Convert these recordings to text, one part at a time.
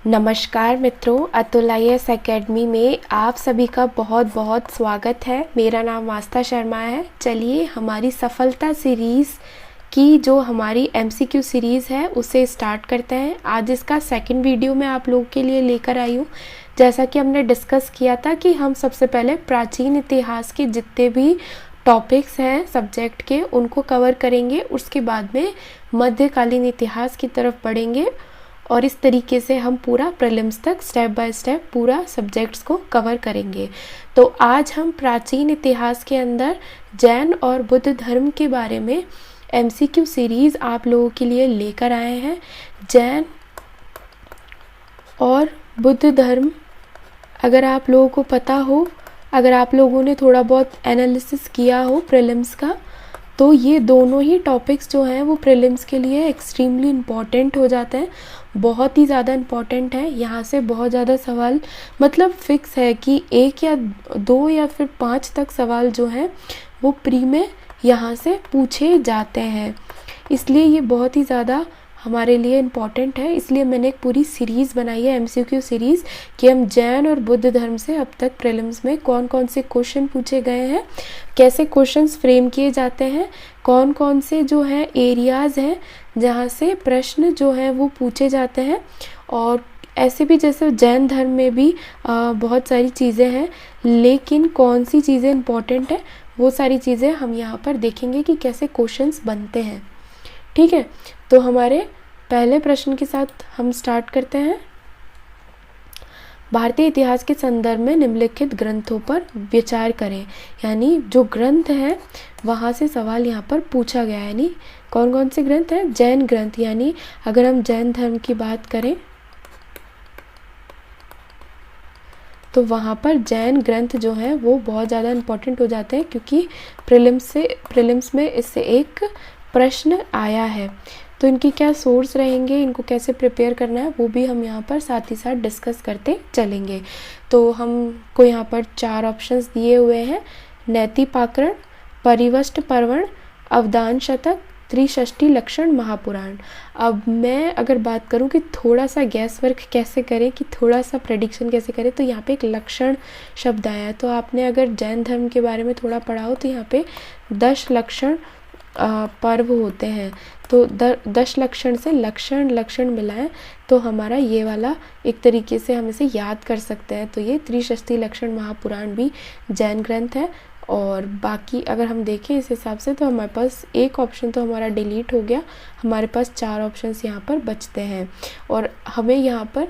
नमस्कार मित्रों, Atul IAS academy में आप सभी का बहुत बहुत स्वागत है। मेरा नाम आस्था शर्मा है। चलिए हमारी सफलता सीरीज़ की जो हमारी MCQ सीरीज़ है उसे स्टार्ट करते हैं। आज इसका सेकंड वीडियो मैं आप लोगों के लिए लेकर आई हूँ। जैसा कि हमने डिस्कस किया था कि हम सबसे पहले प्राचीन इतिहास के जितने भी टॉपिक्स हैं सब्जेक्ट के उनको कवर करेंगे, उसके बाद में मध्यकालीन इतिहास की तरफ बढ़ेंगे और इस तरीके से हम पूरा प्रीलिम्स तक स्टेप बाय स्टेप पूरा सब्जेक्ट्स को कवर करेंगे। तो आज हम प्राचीन इतिहास के अंदर जैन और बुद्ध धर्म के बारे में MCQ सीरीज़ आप लोगों के लिए लेकर आए हैं। जैन और बुद्ध धर्म, अगर आप लोगों को पता हो, अगर आप लोगों ने थोड़ा बहुत एनालिसिस किया हो प्रीलिम्स का, तो ये दोनों ही टॉपिक्स जो हैं वो प्रीलिम्स के लिए एक्सट्रीमली इम्पॉर्टेंट हो जाते हैं। बहुत ही ज़्यादा इम्पॉर्टेंट है। यहाँ से बहुत ज़्यादा सवाल मतलब फिक्स है कि 1 या 2 या फिर 5 तक सवाल जो हैं वो प्री में यहाँ से पूछे जाते हैं। इसलिए ये बहुत ही ज़्यादा हमारे लिए इम्पॉर्टेंट है। इसलिए मैंने एक पूरी सीरीज़ बनाई है MCQ सीरीज़ कि हम जैन और बुद्ध धर्म से अब तक प्रीलिम्स में कौन कौन से क्वेश्चन पूछे गए हैं, कैसे क्वेश्चंस फ्रेम किए जाते हैं, कौन कौन से जो हैं एरियाज़ हैं जहाँ से प्रश्न जो हैं वो पूछे जाते हैं। और ऐसे भी जैसे जैन धर्म में भी बहुत सारी चीज़ें हैं, लेकिन कौन सी चीज़ें इम्पॉर्टेंट है वो सारी चीज़ें हम यहाँ पर देखेंगे कि कैसे क्वेश्चंस बनते हैं। ठीक है, तो हमारे पहले प्रश्न के साथ हम स्टार्ट करते हैं। भारतीय इतिहास के संदर्भ में निम्नलिखित ग्रंथों पर विचार करें। यानी जो ग्रंथ है वहाँ से सवाल यहाँ पर पूछा गया है। यानी कौन कौन से ग्रंथ हैं? जैन ग्रंथ। यानी अगर हम जैन धर्म की बात करें तो वहाँ पर जैन ग्रंथ जो हैं वो बहुत ज़्यादा इम्पोर्टेंट हो जाते हैं, क्योंकि प्रीलिम्स में इससे एक प्रश्न आया है। तो इनके क्या सोर्स रहेंगे, इनको कैसे प्रिपेयर करना है, वो भी हम यहाँ पर साथ ही साथ डिस्कस करते चलेंगे। तो हमको यहाँ पर 4 ऑप्शंस दिए हुए हैं: नैतिपाकरण, परिवष्ट पर्वण, अवदान शतक, त्रिषष्टि लक्षण महापुराण। अब मैं अगर बात करूं कि थोड़ा सा गैस वर्क कैसे करें, कि थोड़ा सा प्रेडिक्शन कैसे करें, तो यहाँ पे एक लक्षण शब्द आया है। तो आपने अगर जैन धर्म के बारे में थोड़ा पढ़ा हो तो यहाँ पे 10 लक्षण पर्व होते हैं। तो 10 लक्षण से लक्षण मिलाएं तो हमारा ये वाला एक तरीके से हम इसे याद कर सकते हैं। तो ये त्रिषष्टि लक्षण महापुराण भी जैन ग्रंथ है। और बाकी अगर हम देखें इस हिसाब से तो हमारे पास एक ऑप्शन तो हमारा डिलीट हो गया, हमारे पास 4 ऑप्शंस यहाँ पर बचते हैं। और हमें यहाँ पर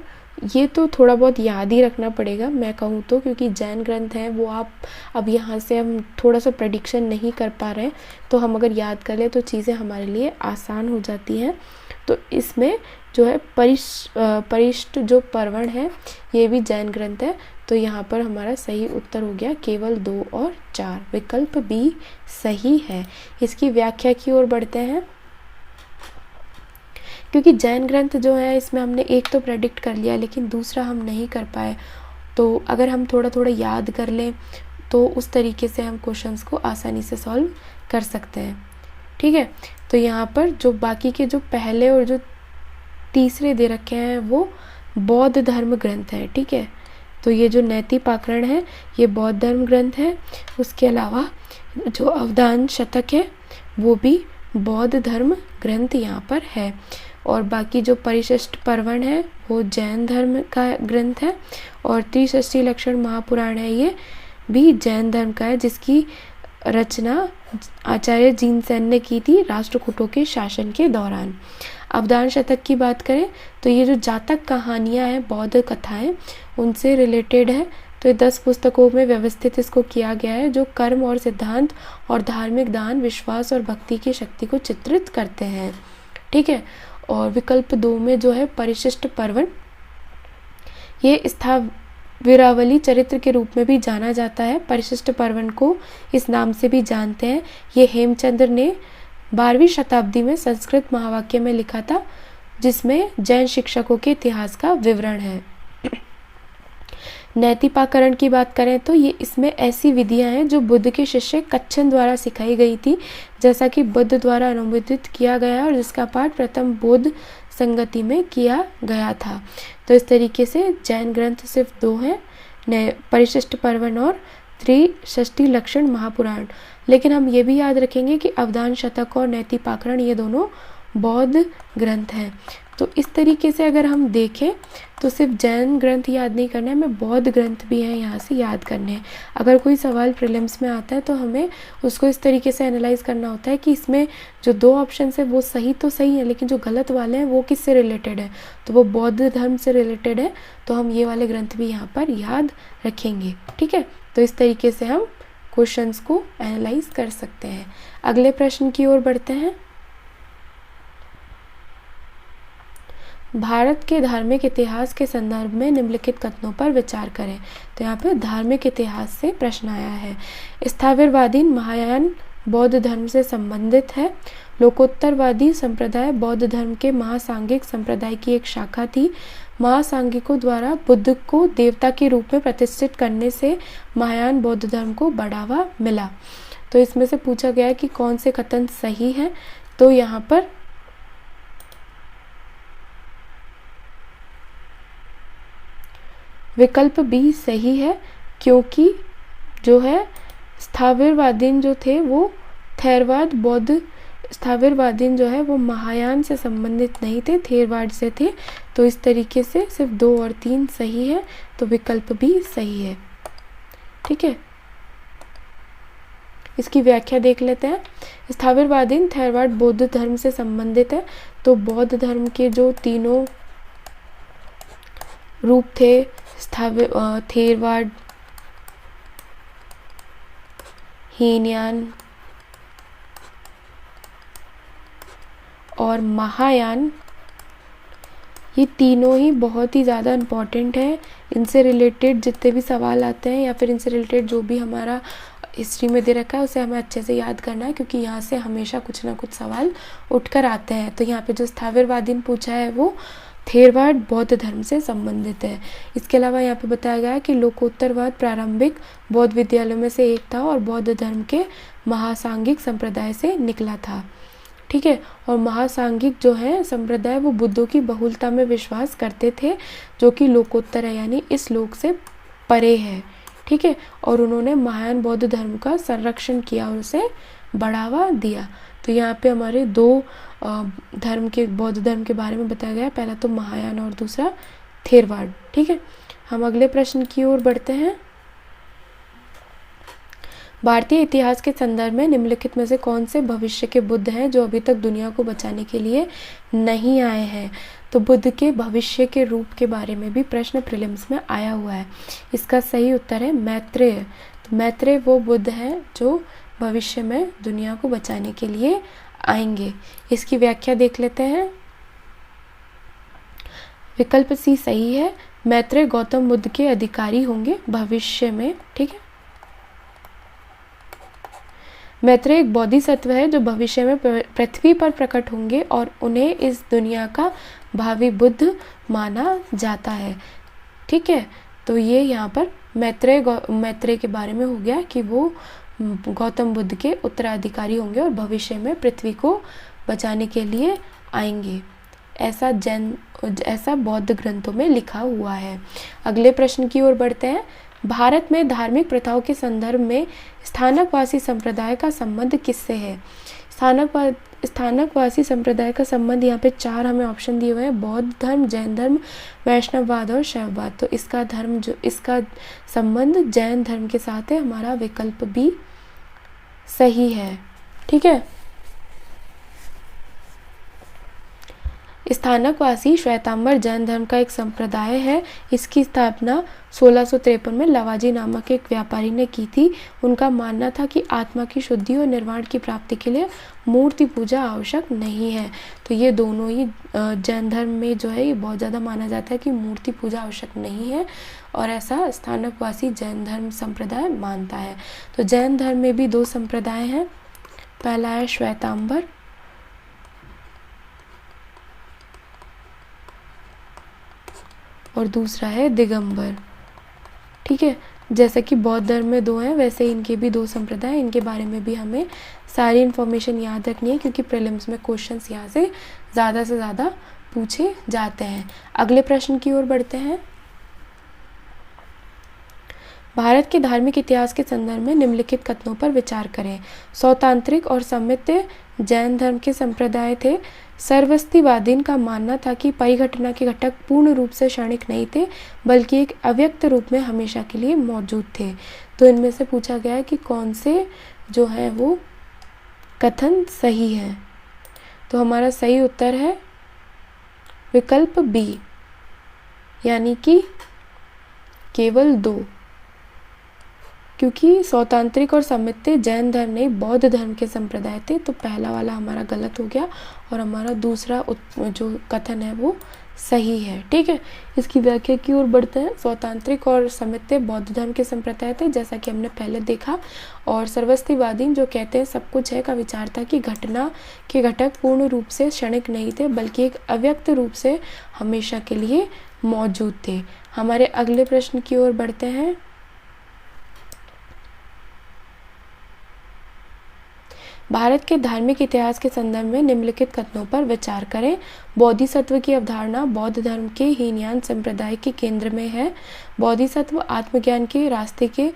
ये तो थोड़ा बहुत याद ही रखना पड़ेगा मैं कहूँ तो, क्योंकि जैन ग्रंथ हैं वो आप अब यहाँ से हम थोड़ा सा प्रेडिक्शन नहीं कर पा रहे हैं, तो हम अगर याद कर लें तो चीज़ें हमारे लिए आसान हो जाती हैं। तो इसमें जो है परिष्ट जो पर्वण है ये भी जैन ग्रंथ है। तो यहाँ पर हमारा सही उत्तर हो गया केवल 2 और 4, विकल्प B सही है। इसकी व्याख्या की ओर बढ़ते हैं। क्योंकि जैन ग्रंथ जो है इसमें हमने एक तो प्रेडिक्ट कर लिया लेकिन दूसरा हम नहीं कर पाए, तो अगर हम थोड़ा थोड़ा याद कर लें तो उस तरीके से हम क्वेश्चंस को आसानी से सॉल्व कर सकते हैं। ठीक है, तो यहाँ पर जो बाकी के जो पहले और जो तीसरे दे रखे हैं वो बौद्ध धर्म ग्रंथ है। ठीक है, तो ये जो नैतिपाकरण है ये बौद्ध धर्म ग्रंथ है। उसके अलावा जो अवदान शतक है वो भी बौद्ध धर्म ग्रंथ यहाँ पर है। और बाकी जो परिशिष्ट पर्वण है वो जैन धर्म का ग्रंथ है। और त्रिषष्टि लक्षण महापुराण है ये भी जैन धर्म का है, जिसकी रचना आचार्य जीनसेन ने की थी राष्ट्रकूटों के शासन के दौरान। अवदान शतक की बात करें तो ये जो जातक कहानियाँ हैं, बौद्ध कथाएं, उनसे रिलेटेड है। तो 10 पुस्तकों में व्यवस्थित इसको किया गया है, जो कर्म और सिद्धांत और धार्मिक दान, विश्वास और भक्ति की शक्ति को चित्रित करते हैं। ठीक है, और विकल्प 2 में जो है परिशिष्ट पर्वण, ये स्थाविरावली चरित्र के रूप में भी जाना जाता है। परिशिष्ट पर्वण को इस नाम से भी जानते हैं। ये हेमचंद्र ने 12वीं शताब्दी में संस्कृत महावाक्य में लिखा था, जिसमें जैन शिक्षकों के इतिहास का विवरण है। नैतिपाकरण की बात करें तो ये इसमें ऐसी विधियां हैं जो बुद्ध के शिष्य कच्छन द्वारा सिखाई गई थी, जैसा कि बुद्ध द्वारा अनुमोदित किया गया है, और जिसका पाठ प्रथम बौद्ध संगति में किया गया था। तो इस तरीके से जैन ग्रंथ सिर्फ 2 हैं, परिशिष्ट पर्वन और त्रिषष्टि लक्षण महापुराण। लेकिन हम ये भी याद रखेंगे कि अवधान शतक और नैतिपाकरण ये दोनों बौद्ध ग्रंथ हैं। तो इस तरीके से अगर हम देखें तो सिर्फ जैन ग्रंथ याद नहीं करना है, हमें बौद्ध ग्रंथ भी हैं यहाँ से याद करने हैं। अगर कोई सवाल प्रीलिम्स में आता है तो हमें उसको इस तरीके से एनालाइज करना होता है कि इसमें जो 2 ऑप्शन है वो सही तो सही है, लेकिन जो गलत वाले हैं वो किससे रिलेटेड है, तो वो बौद्ध धर्म से रिलेटेड है। तो हम ये वाले ग्रंथ भी यहाँ पर याद रखेंगे। ठीक है, तो इस तरीके से हम क्वेश्चंस को एनालाइज कर सकते हैं। अगले प्रश्न की ओर बढ़ते हैं। भारत के धार्मिक इतिहास के संदर्भ में निम्नलिखित कथनों पर विचार करें। तो यहाँ पे धार्मिक इतिहास से प्रश्न आया है। स्थावरवादी महायान बौद्ध धर्म से संबंधित है। लोकोत्तरवादी संप्रदाय बौद्ध धर्म के महासांगिक संप्रदाय की एक शाखा थी। महासांगिकों द्वारा बुद्ध को देवता के रूप में प्रतिष्ठित करने से महायान बौद्ध धर्म को बढ़ावा मिला। तो इसमें से पूछा गया है कि कौन से कथन सही है। तो यहाँ पर विकल्प बी सही है, क्योंकि जो है स्थावरवादीन जो थे वो थेरवाद बौद्ध, स्थावरवादीन जो है वो महायान से संबंधित नहीं थे, थेरवाद से थे। तो इस तरीके से सिर्फ 2 और 3 सही है, तो विकल्प भी सही है। ठीक है, इसकी व्याख्या देख लेते हैं। स्थावरवादीन थेरवाद बौद्ध धर्म से संबंधित है। तो बौद्ध धर्म के जो तीनों रूप थे, थेरवाद, हीनयान और महायान, ये तीनों ही बहुत ही ज़्यादा इम्पॉर्टेंट है। इनसे रिलेटेड जितने भी सवाल आते हैं या फिर इनसे रिलेटेड जो भी हमारा हिस्ट्री में दे रखा है उसे हमें अच्छे से याद करना है, क्योंकि यहाँ से हमेशा कुछ ना कुछ सवाल उठकर आते हैं। तो यहाँ पे जो स्थावरवादीन पूछा है वो थेरवाद बौद्ध धर्म से संबंधित है। इसके अलावा यहाँ पे बताया गया है कि लोकोत्तरवाद प्रारंभिक बौद्ध विद्यालयों में से एक था और बौद्ध धर्म के महासांगिक संप्रदाय से निकला था। ठीक है, और महासांगिक जो है संप्रदाय वो बुद्धों की बहुलता में विश्वास करते थे, जो कि लोकोत्तर है, यानी इस लोक से परे है। ठीक है, और उन्होंने महायान बौद्ध धर्म का संरक्षण किया और उसे बढ़ावा दिया। तो यहाँ पे हमारे 2 धर्म के, बौद्ध धर्म के बारे में बताया गया, पहला तो महायान और दूसरा थेरवाद। ठीक है, हम अगले प्रश्न की ओर बढ़ते हैं। भारतीय इतिहास के संदर्भ में निम्नलिखित में से कौन से भविष्य के बुद्ध हैं जो अभी तक दुनिया को बचाने के लिए नहीं आए हैं। तो बुद्ध के भविष्य के रूप के बारे में भी प्रश्न प्रीलिम्स में आया हुआ है। इसका सही उत्तर है मैत्रेय। तो मैत्रेय वो बुद्ध हैं जो भविष्य में दुनिया को बचाने के लिए आएंगे। इसकी व्याख्या देख लेते हैं। विकल्प सी सही है, मैत्रेय गौतम बुद्ध के अधिकारी होंगे भविष्य में। ठीक है, मैत्रेय एक बोधिसत्व है जो भविष्य में पृथ्वी पर प्रकट होंगे और उन्हें इस दुनिया का भावी बुद्ध माना जाता है। ठीक है, तो ये यहाँ पर मैत्रेय के बारे में हो गया कि वो गौतम बुद्ध के उत्तराधिकारी होंगे और भविष्य में पृथ्वी को बचाने के लिए आएंगे। ऐसा बौद्ध ग्रंथों में लिखा हुआ है। अगले प्रश्न की ओर बढ़ते हैं। भारत में धार्मिक प्रथाओं के संदर्भ में स्थानकवासी संप्रदाय का संबंध किससे है। स्थानकवासी संप्रदाय का संबंध यहाँ पे 4 हमें ऑप्शन दिए हुए हैं, बौद्ध धर्म, जैन धर्म, वैष्णववाद और शैववाद। तो इसका संबंध जैन धर्म के साथ है। हमारा विकल्प भी सही है। ठीक है, स्थानकवासी श्वेतांबर जैन धर्म का एक संप्रदाय है। इसकी स्थापना 1653 में लवाजी नामक एक व्यापारी ने की थी। उनका मानना था कि आत्मा की शुद्धि और निर्वाण की प्राप्ति के लिए मूर्ति पूजा आवश्यक नहीं है। तो ये दोनों ही जैन धर्म में जो है ये बहुत ज़्यादा माना जाता है कि मूर्ति पूजा आवश्यक नहीं है, और ऐसा स्थानकवासी जैन धर्म संप्रदाय मानता है। तो जैन धर्म में भी 2 संप्रदाय हैं, पहला है श्वेतांबर और दूसरा है दिगंबर। ठीक है, जैसे कि बौद्ध धर्म में 2 हैं वैसे इनके भी 2 संप्रदाय, इनके बारे में भी हमें सारी इन्फॉर्मेशन याद रखनी है, क्योंकि प्रीलिम्स में क्वेश्चंस यहाँ से ज़्यादा पूछे जाते हैं। अगले प्रश्न की ओर बढ़ते हैं। भारत के धार्मिक इतिहास के संदर्भ में निम्नलिखित कथनों पर विचार करें। सौतांत्रिक और साम्यत्य जैन धर्म के संप्रदाय थे। सर्वस्तिवादीन का मानना था कि परिघटना के घटक पूर्ण रूप से क्षणिक नहीं थे, बल्कि एक अव्यक्त रूप में हमेशा के लिए मौजूद थे। तो इनमें से पूछा गया है कि कौन से जो है वो कथन सही है। तो हमारा सही उत्तर है विकल्प बी, यानी कि केवल 2, क्योंकि सौतांत्रिक और साम्यत्य जैन धर्म नहीं बौद्ध धर्म के संप्रदाय थे। तो पहला वाला हमारा गलत हो गया और हमारा दूसरा जो कथन है वो सही है। ठीक है, इसकी व्याख्या की ओर बढ़ते हैं। सौतांत्रिक और साम्यत्य बौद्ध धर्म के संप्रदाय थे, जैसा कि हमने पहले देखा। और सर्वस्तिवादी जो कहते हैं सब कुछ है का विचार था कि घटना के घटक पूर्ण रूप से क्षणिक नहीं थे, बल्कि एक अव्यक्त रूप से हमेशा के लिए मौजूद थे। हमारे अगले प्रश्न की ओर बढ़ते हैं। भारत के धार्मिक इतिहास के संदर्भ में निम्नलिखित कथनों पर विचार करें। बोधिसत्व की अवधारणा बौद्ध धर्म के हीनयान संप्रदाय के केंद्र में है। बोधिसत्व आत्मज्ञान के रास्ते के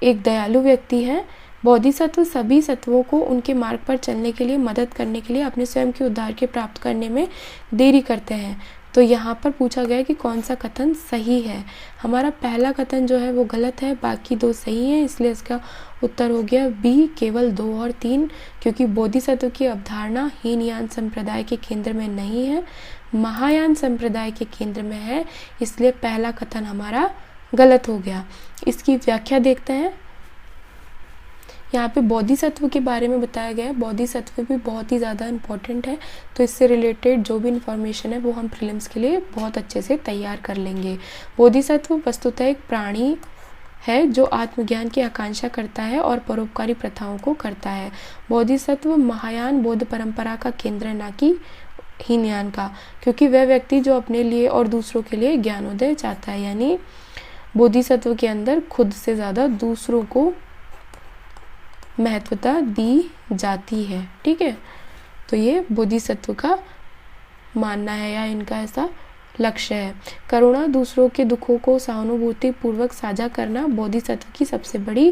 एक दयालु व्यक्ति हैं। बोधिसत्व सभी सत्वों को उनके मार्ग पर चलने के लिए मदद करने के लिए अपने स्वयं के उद्धार के प्राप्त करने में देरी करते हैं। तो यहाँ पर पूछा गया कि कौन सा कथन सही है। हमारा पहला कथन जो है वो गलत है, बाकी 2 सही हैं, इसलिए इसका उत्तर हो गया बी, केवल 2 और 3, क्योंकि बोधिसत्व की अवधारणा हीनयान संप्रदाय के केंद्र में नहीं है, महायान संप्रदाय के केंद्र में है, इसलिए पहला कथन हमारा गलत हो गया। इसकी व्याख्या देखते हैं। यहाँ पे बोधिसत्व के बारे में बताया गया है। बोधिसत्व भी बहुत ही ज़्यादा इम्पोर्टेंट है, तो इससे रिलेटेड जो भी इन्फॉर्मेशन है वो हम प्रीलिम्स के लिए बहुत अच्छे से तैयार कर लेंगे। बोधिसत्व वस्तुतः एक प्राणी है जो आत्मज्ञान की आकांक्षा करता है और परोपकारी प्रथाओं को करता है। बोधिसत्व महायान बौद्ध परंपरा का केंद्र है, ना कि हीनयान का, क्योंकि वह व्यक्ति जो अपने लिए और दूसरों के लिए ज्ञानोदय चाहता है, यानी बोधिसत्व के अंदर खुद से ज़्यादा दूसरों को महत्वता दी जाती है। ठीक है, तो ये बोधिसत्व का मानना है या इनका ऐसा लक्ष्य है। करुणा, दूसरों के दुखों को सहानुभूति पूर्वक साझा करना बोधिसत्व की सबसे बड़ी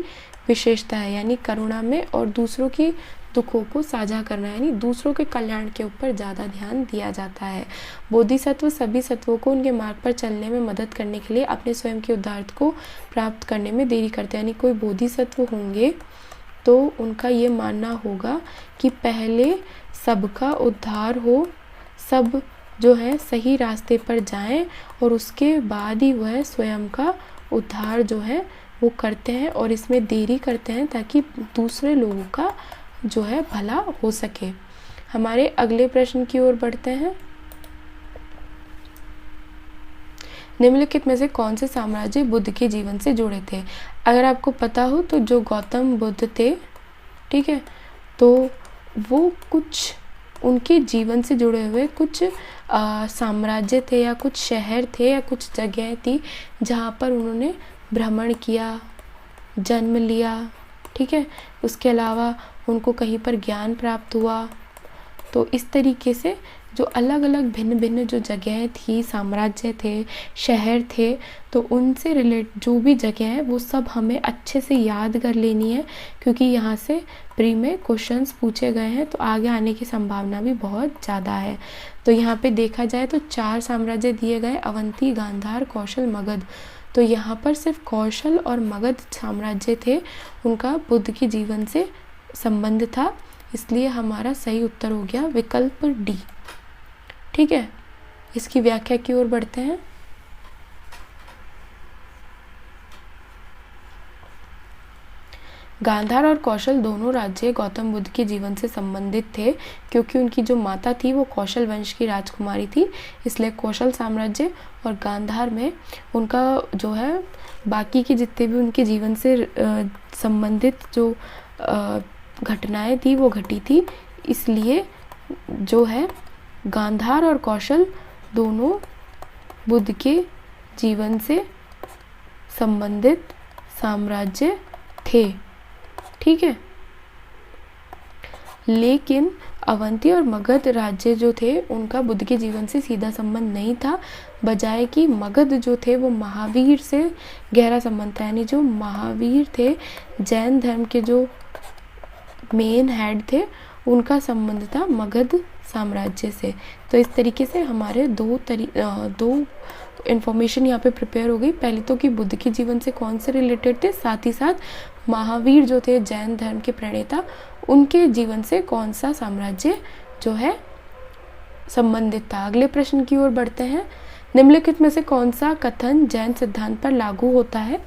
विशेषता है, यानी करुणा में और दूसरों की दुखों को साझा करना, यानी दूसरों के कल्याण के ऊपर ज़्यादा ध्यान दिया जाता है। बोधिसत्व सभी सत्वों को उनके मार्ग पर चलने में मदद करने के लिए अपने स्वयं के उद्धार को प्राप्त करने में देरी करते हैं, यानी कोई बोधिसत्व होंगे तो उनका ये मानना होगा कि पहले सबका उद्धार हो, सब जो है सही रास्ते पर जाएं और उसके बाद ही वह स्वयं का उद्धार जो है वो करते हैं और इसमें देरी करते हैं ताकि दूसरे लोगों का जो है भला हो सके। हमारे अगले प्रश्न की ओर बढ़ते हैं। निम्नलिखित में से कौन से साम्राज्य बुद्ध के जीवन से जुड़े थे? अगर आपको पता हो तो जो गौतम बुद्ध थे, ठीक है, तो वो कुछ उनके जीवन से जुड़े हुए कुछ साम्राज्य थे या कुछ शहर थे या कुछ जगह थी जहाँ पर उन्होंने भ्रमण किया, जन्म लिया। ठीक है, उसके अलावा उनको कहीं पर ज्ञान प्राप्त हुआ। तो इस तरीके से जो अलग अलग भिन्न भिन्न जो जगह थी, साम्राज्य थे, शहर थे, तो उनसे रिलेट जो भी जगह है वो सब हमें अच्छे से याद कर लेनी है, क्योंकि यहाँ से प्री में क्वेश्चंस पूछे गए हैं तो आगे आने की संभावना भी बहुत ज़्यादा है। तो यहाँ पे देखा जाए तो 4 साम्राज्य दिए गए, अवंती, गांधार, कौशल, मगध। तो यहाँ पर सिर्फ कौशल और मगध साम्राज्य थे, उनका बुद्ध के जीवन से संबंध था, इसलिए हमारा सही उत्तर हो गया विकल्प डी। ठीक है, इसकी व्याख्या की ओर बढ़ते हैं। गांधार और कौशल दोनों राज्य गौतम बुद्ध के जीवन से संबंधित थे, क्योंकि उनकी जो माता थी वो कौशल वंश की राजकुमारी थी, इसलिए कौशल साम्राज्य और गांधार में उनका जो है बाकी के जितने भी उनके जीवन से संबंधित जो घटनाएं थी वो घटी थी, इसलिए जो है गांधार और कौशल दोनों बुद्ध के जीवन से संबंधित साम्राज्य थे। ठीक है, लेकिन अवंती और मगध राज्य जो थे उनका बुद्ध के जीवन से सीधा संबंध नहीं था, बजाय कि मगध जो थे वो महावीर से गहरा संबंध था। यानी जो महावीर थे जैन धर्म के जो मेन हेड थे उनका संबंध था मगध साम्राज्य से। तो इस तरीके से हमारे दो इन्फॉर्मेशन यहाँ पे प्रिपेयर हो गई। पहले तो कि बुद्ध के जीवन से कौन से रिलेटेड थे, साथ ही साथ महावीर जो थे जैन धर्म के प्रणेता उनके जीवन से कौन सा साम्राज्य जो है संबंधित था। अगले प्रश्न की ओर बढ़ते हैं। निम्नलिखित में से कौन सा कथन जैन सिद्धांत पर लागू होता है।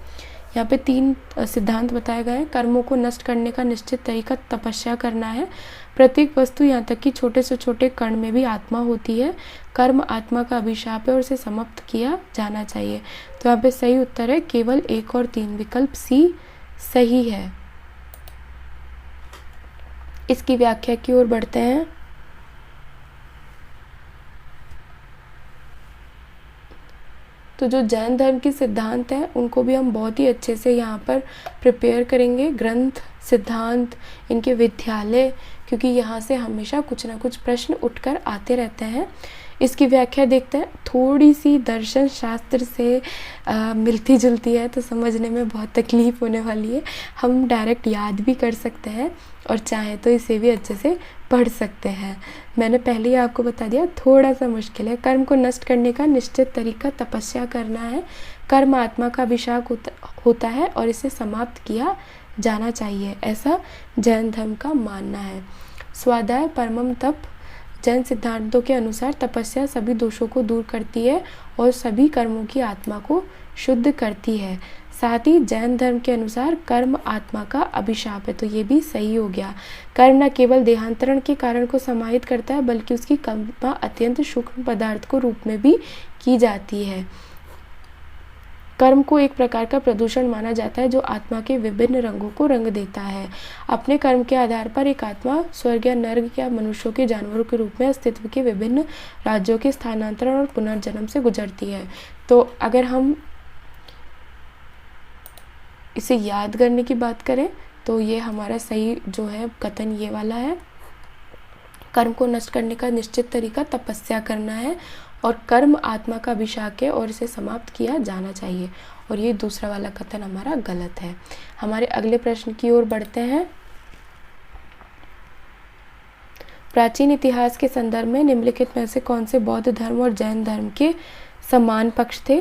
यहाँ पे 3 सिद्धांत बताए गए हैं। कर्मों को नष्ट करने का निश्चित तरीका तपस्या करना है। प्रत्येक वस्तु यहाँ तक कि छोटे से छोटे कण में भी आत्मा होती है। कर्म आत्मा का अभिशाप है और इसे समाप्त किया जाना चाहिए। तो यहाँ पे सही उत्तर है केवल 1 और 3, विकल्प सी सही है। इसकी व्याख्या की ओर बढ़ते हैं। तो जो जैन धर्म के सिद्धांत हैं उनको भी हम बहुत ही अच्छे से यहाँ पर प्रिपेयर करेंगे। ग्रंथ, सिद्धांत, इनके विद्यालय, क्योंकि यहाँ से हमेशा कुछ ना कुछ प्रश्न उठकर आते रहते हैं। इसकी व्याख्या देखते हैं। थोड़ी सी दर्शन शास्त्र से मिलती जुलती है तो समझने में बहुत तकलीफ होने वाली है। हम डायरेक्ट याद भी कर सकते हैं और चाहे तो इसे भी अच्छे से पढ़ सकते हैं। मैंने पहले ही आपको बता दिया थोड़ा सा मुश्किल है। कर्म को नष्ट करने का निश्चित तरीका तपस्या करना है। कर्म आत्मा का अभिशाप होता है और इसे समाप्त किया जाना चाहिए, ऐसा जैन धर्म का मानना है। स्वाध्याय परमम तप। जैन सिद्धांतों के अनुसार तपस्या सभी दोषों को दूर करती है और सभी कर्मों की आत्मा को शुद्ध करती है। साथ ही जैन धर्म के अनुसार कर्म आत्मा का अभिशाप है, तो ये भी सही हो गया। कर्म न केवल देहांतरण के कारण को समाहित करता है बल्कि उसकी कल्पना अत्यंत सूक्ष्म पदार्थ को रूप में भी की जाती है। कर्म को एक प्रकार का प्रदूषण माना जाता है जो आत्मा के विभिन्न रंगों को रंग देता है। अपने कर्म के आधार पर एक आत्मा स्वर्ग या नर्क या मनुष्यों के जानवरों के रूप में अस्तित्व के विभिन्न राज्यों के स्थानांतरण और पुनर्जन्म से गुजरती है। तो अगर हम इसे याद करने की बात करें तो ये हमारा सही जो है कथन ये वाला है। कर्म को नष्ट करने का निश्चित तरीका तपस्या करना है और कर्म आत्मा का अभिशाप है और इसे समाप्त किया जाना चाहिए। और ये दूसरा वाला कथन हमारा गलत है। हमारे अगले प्रश्न की ओर बढ़ते हैं। प्राचीन इतिहास के संदर्भ में निम्नलिखित में से कौन से बौद्ध धर्म और जैन धर्म के समान पक्ष थे।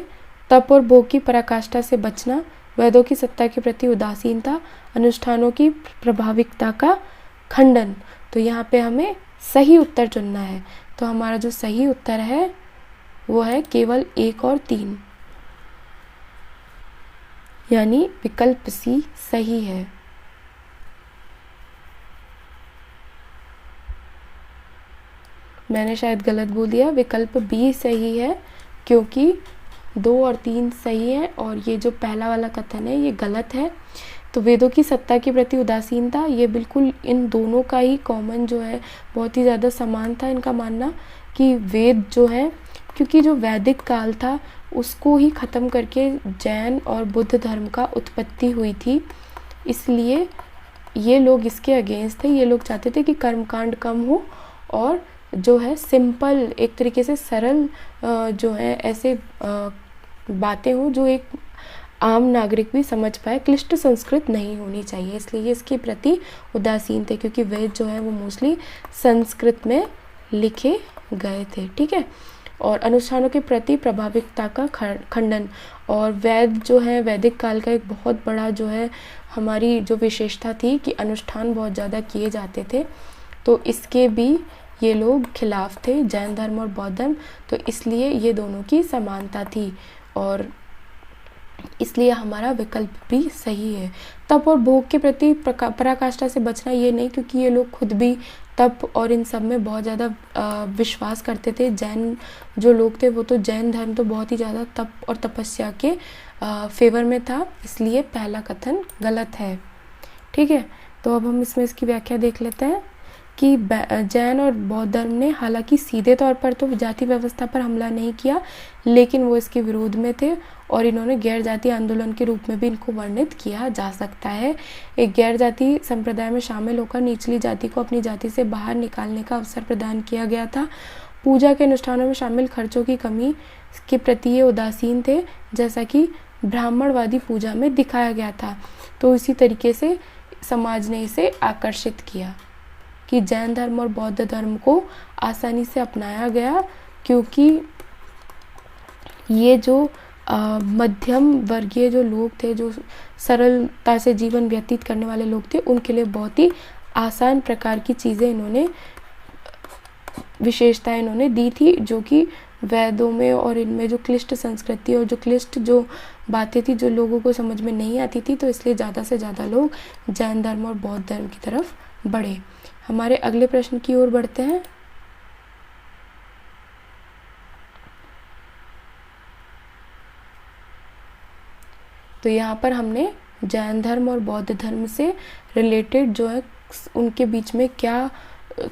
तप और भोग की पराकाष्ठा से बचना, वेदों की सत्ता के प्रति उदासीनता, अनुष्ठानों की प्रभाविकता का खंडन। तो यहाँ पे हमें सही उत्तर चुनना है। तो हमारा जो सही उत्तर है वो है केवल 1 और 3, यानी विकल्प सी सही है। मैंने शायद गलत बोल दिया, विकल्प बी सही है क्योंकि 2 और 3 सही है और ये जो पहला वाला कथन है ये गलत है। तो वेदों की सत्ता के प्रति उदासीनता, ये बिल्कुल इन दोनों का ही कॉमन जो है, बहुत ही ज़्यादा समान था इनका मानना कि वेद जो है, क्योंकि जो वैदिक काल था उसको ही ख़त्म करके जैन और बुद्ध धर्म का उत्पत्ति हुई थी, इसलिए ये लोग इसके अगेंस्ट थे। ये लोग चाहते थे कि कर्मकांड कम हो और जो है सिंपल, एक तरीके से सरल जो है ऐसे बातें हो जो एक आम नागरिक भी समझ पाए, क्लिष्ट संस्कृत नहीं होनी चाहिए, इसलिए इसके प्रति उदासीन थे क्योंकि वेद जो है वो मोस्टली संस्कृत में लिखे गए थे। ठीक है। और अनुष्ठानों के प्रति प्रभाविकता का खंडन, और वेद जो है वैदिक काल का एक बहुत बड़ा जो है हमारी जो विशेषता थी कि अनुष्ठान बहुत ज़्यादा किए जाते थे, तो इसके भी ये लोग खिलाफ थे, जैन धर्म और बौद्ध धर्म। तो इसलिए ये दोनों की समानता थी और इसलिए हमारा विकल्प भी सही है। तप और भोग के प्रति पराकाष्ठा से बचना, ये नहीं, क्योंकि ये लोग खुद भी तप और इन सब में बहुत ज़्यादा विश्वास करते थे। जैन जो लोग थे वो तो जैन धर्म तो बहुत ही ज़्यादा तप और तपस्या के फेवर में था, इसलिए पहला कथन गलत है। ठीक है। तो अब हम इसमें इसकी व्याख्या देख लेते हैं। कि जैन और बौद्ध धर्म ने हालांकि सीधे तौर पर तो जाति व्यवस्था पर हमला नहीं किया, लेकिन वो इसके विरोध में थे और इन्होंने गैर जाति आंदोलन के रूप में भी इनको वर्णित किया जा सकता है। एक गैर जाति संप्रदाय में शामिल होकर निचली जाति को अपनी जाति से बाहर निकालने का अवसर प्रदान किया गया था। पूजा के अनुष्ठानों में शामिल खर्चों की कमी के प्रति ये उदासीन थे, जैसा कि ब्राह्मणवादी पूजा में दिखाया गया था। तो इसी तरीके से समाज ने इसे आकर्षित किया कि जैन धर्म और बौद्ध धर्म को आसानी से अपनाया गया, क्योंकि ये जो मध्यम वर्गीय जो लोग थे, जो सरलता से जीवन व्यतीत करने वाले लोग थे, उनके लिए बहुत ही आसान प्रकार की चीज़ें इन्होंने विशेषताएं इन्होंने दी थी, जो कि वेदों में और इनमें जो क्लिष्ट संस्कृति और जो क्लिष्ट जो बातें थी जो लोगों को समझ में नहीं आती थी, तो इसलिए ज़्यादा से ज़्यादा लोग जैन धर्म और बौद्ध धर्म की तरफ बढ़े। हमारे अगले प्रश्न की ओर बढ़ते हैं। तो यहाँ पर हमने जैन धर्म और बौद्ध धर्म से रिलेटेड जो है उनके बीच में क्या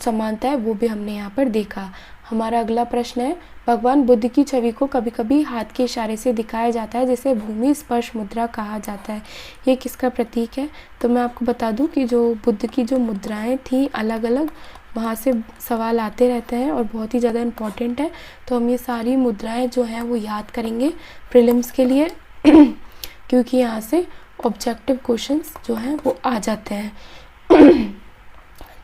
समानता है वो भी हमने यहाँ पर देखा। हमारा अगला प्रश्न है, भगवान बुद्ध की छवि को कभी कभी हाथ के इशारे से दिखाया जाता है, जिसे भूमि स्पर्श मुद्रा कहा जाता है। ये किसका प्रतीक है? तो मैं आपको बता दूं कि जो बुद्ध की जो मुद्राएं थी अलग अलग, वहाँ से सवाल आते रहते हैं और बहुत ही ज़्यादा इम्पॉर्टेंट है। तो हम ये सारी मुद्राएं जो हैं वो याद करेंगे प्रीलिम्स के लिए क्योंकि यहाँ से ऑब्जेक्टिव क्वेश्चंस जो हैं वो आ जाते हैं।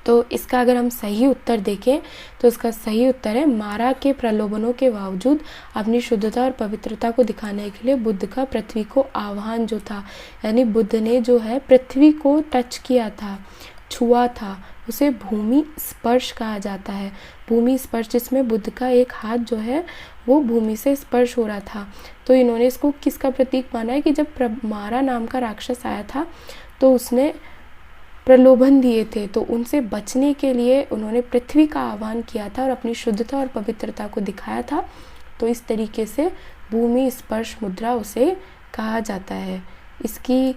तो इसका अगर हम सही उत्तर देखें तो इसका सही उत्तर है, मारा के प्रलोभनों के बावजूद अपनी शुद्धता और पवित्रता को दिखाने के लिए बुद्ध का पृथ्वी को आह्वान जो था, यानी बुद्ध ने जो है पृथ्वी को टच किया था, छुआ था, उसे भूमि स्पर्श कहा जाता है। भूमि स्पर्श, जिसमें बुद्ध का एक हाथ जो है वो भूमि से स्पर्श हो रहा था। तो इन्होंने इसको किसका प्रतीक माना है कि जब मारा नाम का राक्षस आया था तो उसने प्रलोभन दिए थे, तो उनसे बचने के लिए उन्होंने पृथ्वी का आह्वान किया था और अपनी शुद्धता और पवित्रता को दिखाया था। तो इस तरीके से भूमि स्पर्श मुद्रा उसे कहा जाता है। इसकी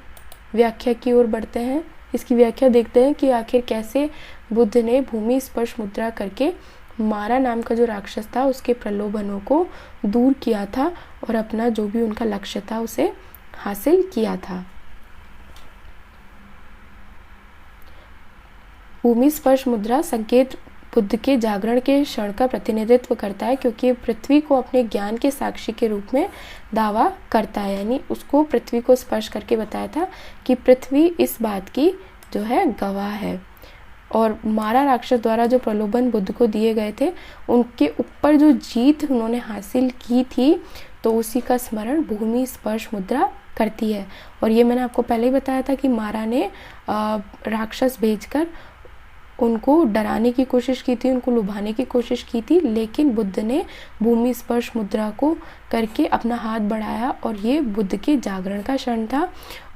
व्याख्या की ओर बढ़ते हैं। इसकी व्याख्या देखते हैं कि आखिर कैसे बुद्ध ने भूमि स्पर्श मुद्रा करके मारा नाम का जो राक्षस था उसके प्रलोभनों को दूर किया था और अपना जो भी उनका लक्ष्य था उसे हासिल किया था। भूमि स्पर्श मुद्रा संकेत बुद्ध के जागरण के क्षण का प्रतिनिधित्व करता है, क्योंकि पृथ्वी को अपने ज्ञान के साक्षी के रूप में दावा करता है। यानी उसको पृथ्वी को स्पर्श करके बताया था कि पृथ्वी इस बात की जो है गवाह है। और मारा राक्षस द्वारा जो प्रलोभन बुद्ध को दिए गए थे उनके ऊपर जो जीत उन्होंने हासिल की थी, तो उसी का स्मरण भूमि स्पर्श मुद्रा करती है। और ये मैंने आपको पहले ही बताया था कि मारा ने राक्षस भेजकर उनको डराने की कोशिश की थी, उनको लुभाने की कोशिश की थी, लेकिन बुद्ध ने भूमि स्पर्श मुद्रा को करके अपना हाथ बढ़ाया और ये बुद्ध के जागरण का क्षण था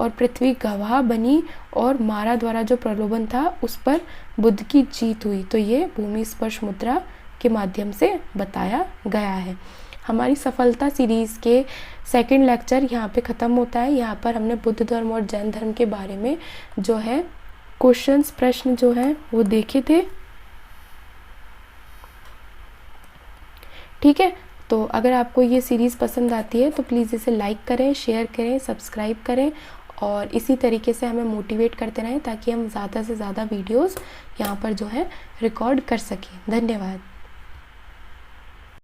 और पृथ्वी गवाह बनी और मारा द्वारा जो प्रलोभन था उस पर बुद्ध की जीत हुई। तो ये भूमि स्पर्श मुद्रा के माध्यम से बताया गया है। हमारी सफलता सीरीज़ के सेकंड लेक्चर यहाँ पे ख़त्म होता है। यहाँ पर हमने बुद्ध धर्म और जैन धर्म के बारे में जो है क्वेश्चंस, प्रश्न जो है वो देखे थे। ठीक है, तो अगर आपको ये सीरीज़ पसंद आती है तो प्लीज़ इसे लाइक करें, शेयर करें, सब्सक्राइब करें और इसी तरीके से हमें मोटिवेट करते रहें ताकि हम ज़्यादा से ज़्यादा वीडियोस यहाँ पर जो है रिकॉर्ड कर सकें। धन्यवाद।